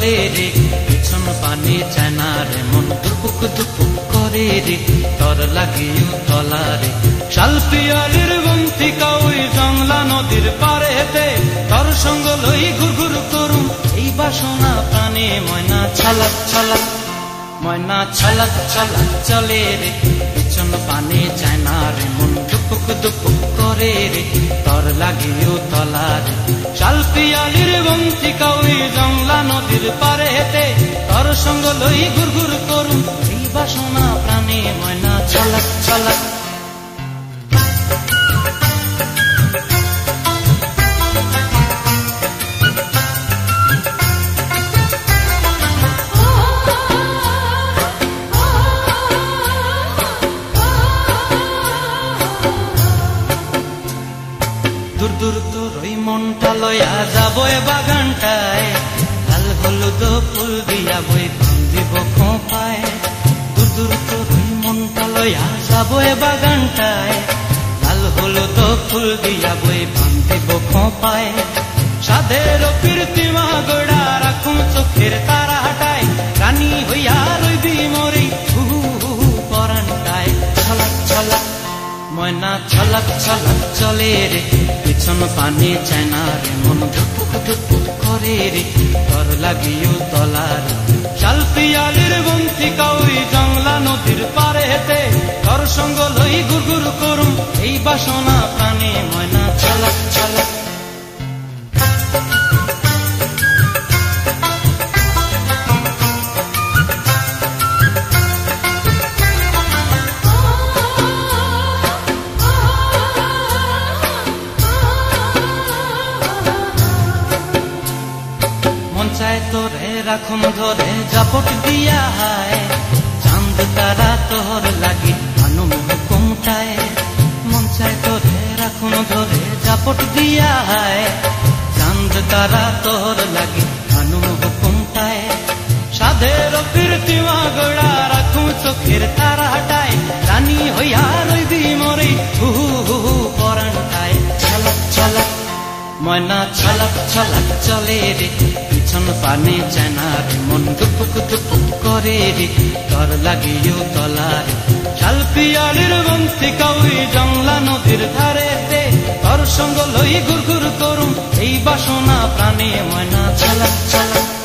চলে রে পিছন পানে চায় না রে মন দুপুক দুপুক করে রে তর লাগিও তলা রে শাল পিয়ালির বন্তিকা ওই জংলা নদীর পারেতে তর সঙ্গ লই ঘুর ঘুর করুম এই বাসনা প্রাণে ময়না ছলক ছলক ময়না ছলক ছলক চলে রে পিছন পানে চায় না রে মন দুপুক দুপুক করে রে তর লাগিও তলা রে শাল পিয়ালির বন্তিকা ওই জংলা নদীর পারেতে তর সঙ্গ লই ঘুর ঘুর করুম এই বাসনা প্রাণে ময়না ছলক ছলক দূর দূর তোর ওই মনটা লয়া যাবো বাগানটায় লাল হলুদ ফুল দিয়া বই দিব খোঁপায় দূর দূর তোর ওই মনটা লয়া যাবো বাগানটায় লাল হলুদ ফুল দিয়া বই দিব খোঁপায় সাধের প্রীতিমা গোড়া রাখুন চোখের তারা হাটায় রানী হইয়া রইবি মরি হু হু পরানটায় ছলক ছলক ময়না ছলক ছলক চলে রে পিছন পানে চায় না রে মন ধুপুক ধুপুক করে রে তর লাগিও তলা রে শাল পিয়ালির বন্তিকা ওই জংলা নদীর পারেতে তর সঙ্গ লই ঘুর ঘুর করুম এই বাসনা প্রাণে ময়না ছলক ছলক তোরে রাখুন ধরে জাপট দিয়া হায় চাঁদ তারা তোর লাগি আনুম হুকুমটায় মন চায় তোরে রাখুন ধরে জাপট দিয়া হায় চাঁদ তারা তোর লাগি আনুম হুকুমটায় সাধের প্রীতিমা গোড়া রাখুন চোখের তারা হাটায় রানী হইয়া রইবি মরি হু হু পরানটায় ছলক ছলক ময়না ছলক ছলক চলে রে পিছন পানে চায় না রে মন দুপুক দুপুক করে রে তর লাগিও তলা রে শাল পিয়ালির বন্তিকা ওই জংলা নদীর ধারেতে তর সঙ্গ লই ঘুর ঘুর করুম এই বাসনা প্রাণে ময়না ছলক ছলক